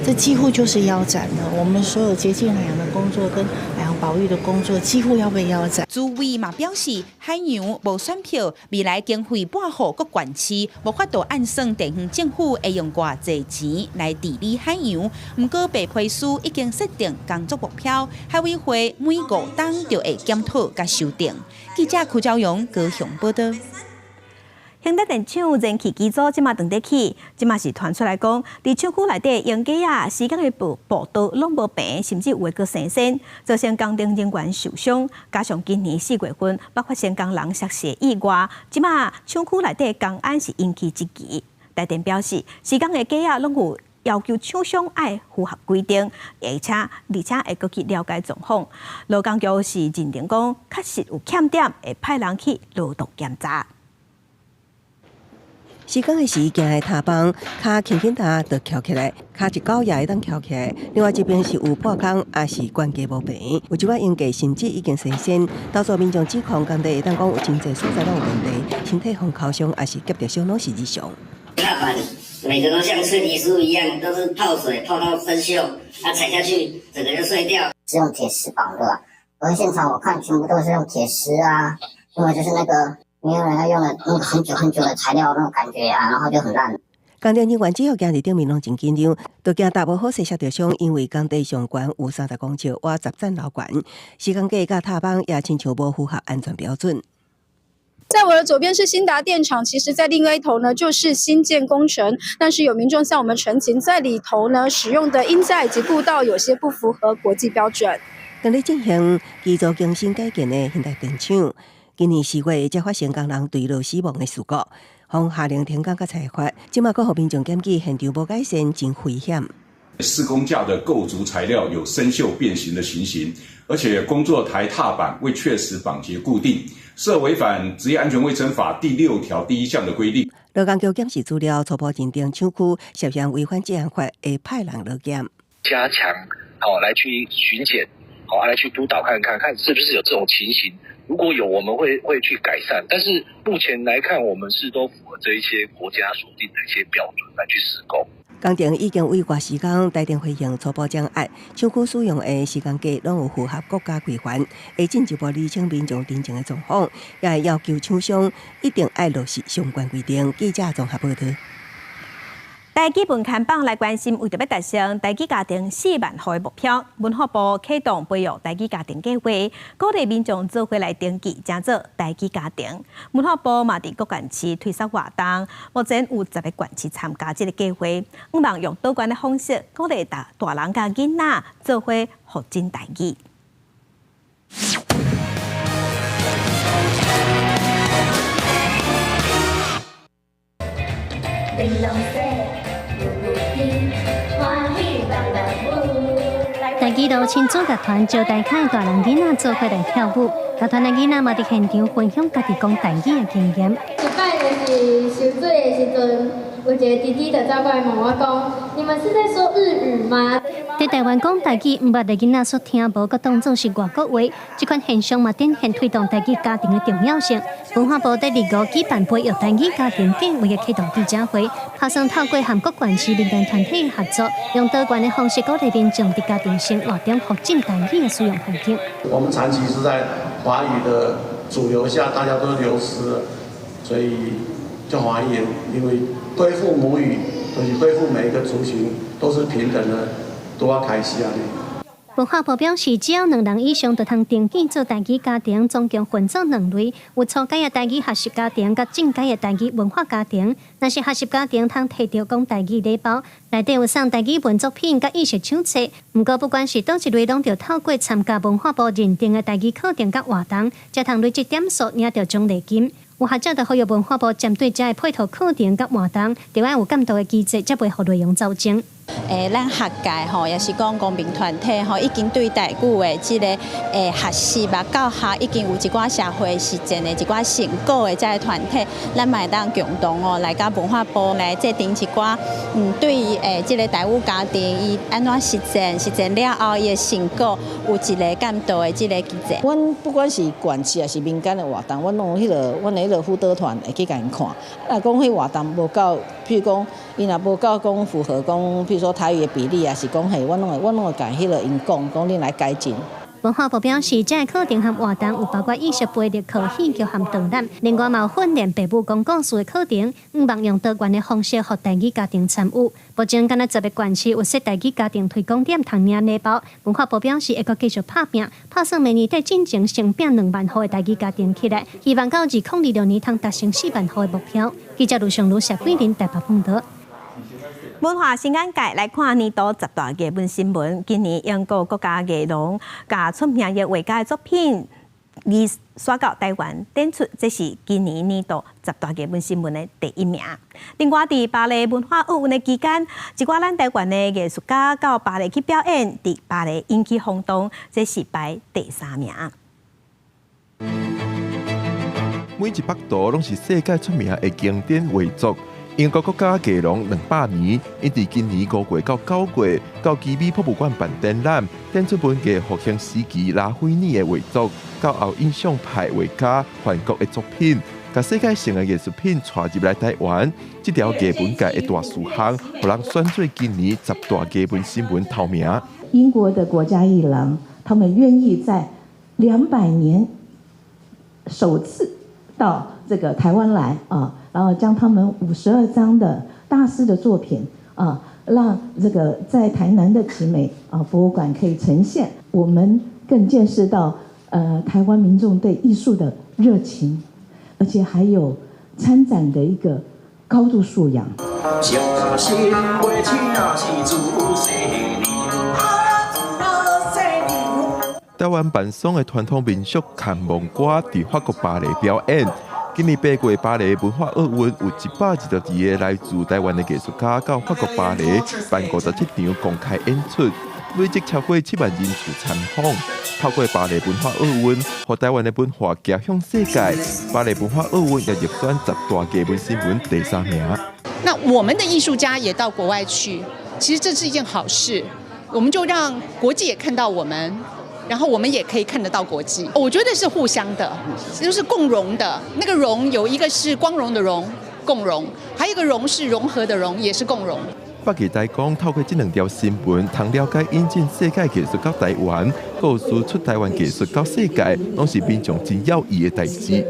这几乎就是腰斩了。我们所有接近海洋的工作跟海洋保育的工作几乎要被腰斩。朱委嘛表示，海洋无选票，未来经费拨予各县市，无法度按算地方政府会用偌济钱来治理海洋。不过白皮书已经设定工作目标，海委会每5天就会检讨甲修订。记者柯昭阳高雄报道。现代电厂燃气机组即马断得起，即马是传出来讲，伫厂区内底用机啊，时间的步道拢无平，甚至有诶佫生鲜，造成工程人员受伤。加上今年4月份爆发成工人涉事意外，即马厂区内底工安是引起质疑。台电表示，时间的机啊，拢有要求厂商爱符合规定，而且会佫去了解状况。劳工局是认定讲，确实有欠点，会派人去劳动检查。施工的时，行的踏板脚轻轻踏就翘起来，脚一高也会当翘起来。另外一边是有破空，也是关节无平。有一寡应届甚至已经生鲜，多数民众指控工地会当讲有真侪所在拢有问题，身体红烤伤，也是夹着伤拢是异常。踏板每个都像脆皮酥一样，都是泡水泡到生锈，踩下去整个就碎掉。是用铁丝绑的，而现场我看全部都是用铁丝啊，因为就是那个。没有人要用的那个很久很久的材料那种感觉啊，然后就很烂。工地人员只要行伫顶面拢真紧张，都惊大无好势摔着伤，因为工地上悬有30公尺，挖10层楼悬，施工架甲踏板也亲像无符合安全标准。在我的左边是新达电厂，其实在另外一头呢就是新建工程，但是有民众向我们陈情，在里头呢使用的阴架以及步道有些不符合国际标准。跟咧进行基础更新改建的现代电厂。今年4月才发生工人坠落死亡的事故，从下令停工到裁罚，即马佫互民众检举现场无改善，真危险。施工架的构筑材料有生锈变形的情形，而且工作台踏板未确实绑结固定，是违反职业安全卫生法第6条第1项的规定。劳工局检视资料，初步认定厂区涉嫌违反治安法，会派人劳检，加强来去巡检，来去督导看是不是有这种情形。如果有，我们会去改善，但是目前来看，我们是都符合这一些国家所定的一些标准来去施工。工程已经为外施工，台电回应初步掌握，厂区使用的施工架拢有符合国家规范，会进一步厘清民众定情的状况，也会要求厂商一定要落实相关规定。记者综合报道。台基本看榜来关心，为着要达成台基家庭4万户的目标，文化部启动培育台基家庭计划，鼓励民众做回来登记，成做台基家庭。文化部嘛伫各县市推出活动，目前有10个县市参加这个计划，希望用多元的方式鼓励大人甲囡仔做伙学真台语。台基路亲子乐团招待凯大人囡仔做伙来跳舞，乐团的囡仔嘛伫现场分享家己讲台语的经验。一摆就是受水的时阵，有一个弟弟就走过来问我讲：“你们是在说日语吗？”在台湾讲台语，毋捌的囡仔所听无，佮当作是外国话。这款现象嘛，展现推动台语家庭的重要性。文化部第2号举办培育台语家庭计划的启动记者会，打算透过韩国县市民间团体合作，用多元的方式鼓励民众伫家庭生活中学进台语的使用环境。我们长期是在华语的主流下，大家都流失了，所以就华语，因为恢复母语的就是恢复每一个族群都是平等的，都要开始啊！文化部表示，只要2人以上，就通登记做台语家庭，总共分做2类，有初阶的台语学习家庭，甲正阶的台语文化家庭。若是学习家庭，通摕到讲台语礼包，内底有送台语文作品甲意识手册。不过，不管是倒一类，拢要透过参加文化部认定的台语课程甲活动，才通累积点数，领到奖励金。有学者就呼吁文化部针对这的配套课程甲活动，就要有监督的机制，才袂互内容走精。咱学界吼，也是讲公民团体吼，已经对台语的这个学习吧、教学已经有一寡社会实践的一寡成果的这个团体，咱嘛会当共同哦来甲文化部来制定一寡对这个台语家庭伊安怎实践了后伊的成果有一个监督的这个机制。阮不管是县市还是民间的活动，阮拢有阮的辅导团会去甲因看。若讲迄活动无够，譬如讲伊若无够讲符合讲，譬如说台语的比例，也是讲阮拢会甲迄个因讲恁来改进。文化部表示，这课程和活动有包括意识培育、课戏剧和导览，另外嘛有训练父母讲故事的课程，希望用多元的方式让台语家庭参与。目前，敢若10个县市有设台语家庭推广点通领礼包。文化部表示，会阁继续拍拼，拍算明年底进前成并2万户的台语家庭起来，希望到2026年通达成4万户的目标。记者卢尚如、谢桂林台北报道。文化新眼界来看年度10大艺文新闻。今年英国国家艺廊甲出名的画家的作品，而刷到台湾展出，这是今年年度10大艺文新闻的第1名。另外，伫巴黎文化奥运的期间，一寡咱台湾的艺术家到巴黎去表演，伫巴黎引起轰动，这是排第3名。每一幅图拢是世界出名的经典画作。英国国家艺廊200年，因伫今年5月到9月，到基美博物馆办展览，展出本届复兴时期拉斐尼的画作，到后印象派画家梵谷的作品，甲世界性的艺术品带入来台湾。这条艺文界的大事项，互人选做今年10大艺文新闻头名。英国的国家艺廊，他们愿意在200年首次到这个台湾来啊。然后将他们52张的大师的作品啊，让这个在台南的奇美博物馆可以呈现，我们更见识到台湾民众对艺术的热情，而且还有参展的一个高度素养。台湾bản松的传统民俗看蒙歌伫法国巴黎表演。今年8月巴黎文化奥运有122个来自台湾的艺术家到法国巴黎办57场公开演出，累积超过7万人次参访。透过巴黎文化奥运，让台湾的文化走向世界。巴黎文化奥运也入选10大艺文新闻第3名。那我们的艺术家也到国外去，其实这是一件好事，我们就让国际也看到我们。然后我们也可以看得到国际，我觉得是互相的，就是共荣的。那个荣有一个是光荣的荣，共荣；还有一个荣是融合的融，也是共荣。北艺大讲透过这2条新闻，通了解引进世界艺术到台湾，告输出台湾艺术到世界，拢是民众真要义的代志。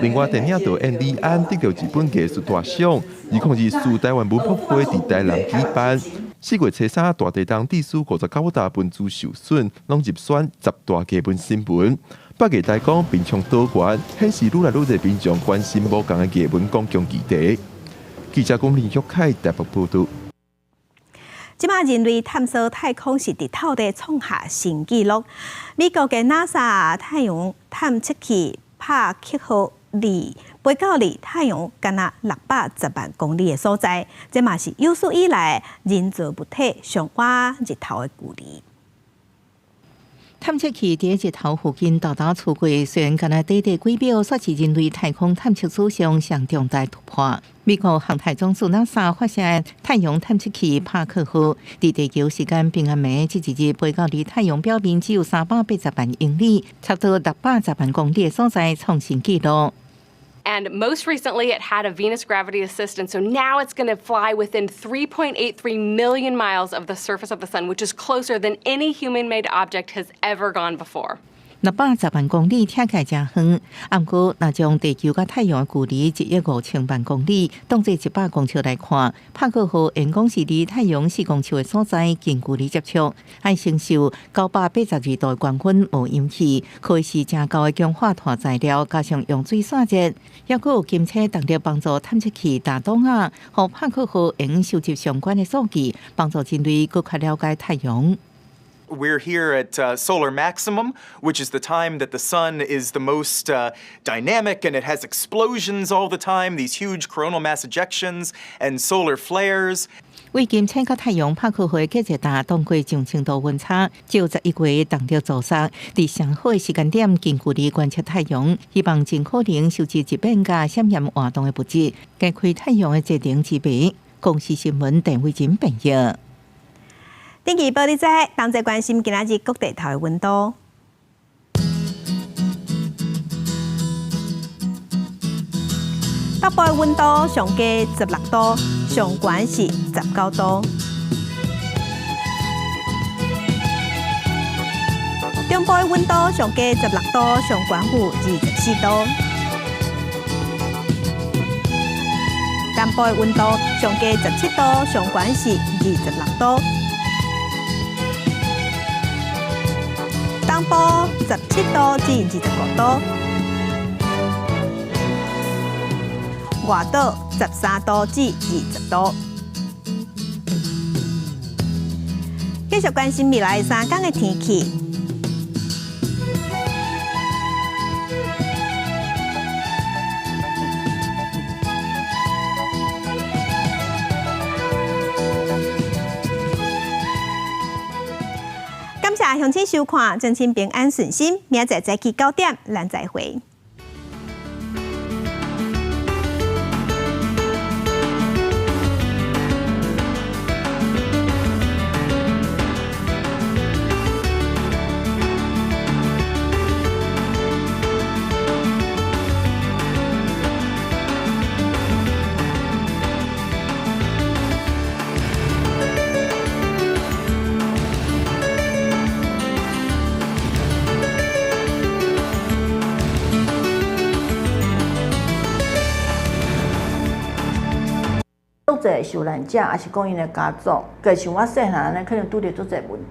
另外，电影导演李安得到日本艺术大赏，2024台湾文博会伫台南举办。4月初3大地震地区59大分子受损，拢入选10大艺文新闻。北艺大讲民众多元，显示愈来愈多民众关心无同的艺文公共议题。记者龚林玉凯台北报道。即马人类探索太空是伫土地创下新纪录。美国嘅 NASA 太阳探测器帕克号2飞到离太阳敢若610万公里的所在，这嘛是有史以来人造物体上远日头的距离。探测器伫日头附近豆豆出轨，虽然敢若短短几秒，却是人类太空探测史上上重大突破。美国航太总署 NASA 发射的太阳探测器帕克号，伫地球时间平安暝即一日飞到离太阳表面只有380万英里，差不多610万公里的所在，创新纪录。And most recently, it had a Venus gravity assistant. So now it's going to fly within 3.83 million miles of the surface of the sun, which is closer than any human-made object has ever gone before. 610万公里听起来真远，不过若将地球甲太阳的距离15000万公里当作100公尺来看，帕克号员工是离太阳4公尺的所在近距离接触，还承受982度的高温无氧气，可以是真高的强化碳材料，加上用水散热，还佫有金车动力帮助探测器打洞啊，和帕克号用收集相关的数据，帮助人类更加了解太阳。We're here at solar maximum, which is the time that the sun is the most dynamic and it has explosions all the time, these huge coronal mass ejections and solar flares. 为金星甲太阳拍克号计一搭当过上千度温差，就11月动力造杀，伫上好的时间点近距离观测太阳，希望尽可能收集一变甲闪焰活动的物质，解开太阳的节能之谜。公视新闻陈慧珍编译。天气报你知，同齐关心今仔日各地头的温度。北部的温度上低16度，上悬是19度。中部的温度上低16度，上悬有24度。南部的温度上低17度，上悬是26度。东部17度至25度，外岛13度至20度。继续关心未来3天的天气。感谢乡亲收看，真亲平安顺心，明仔早起9点，咱再会。足侪受难者，也是讲因的家族，加像我细汉安尼，可能拄着足侪问题。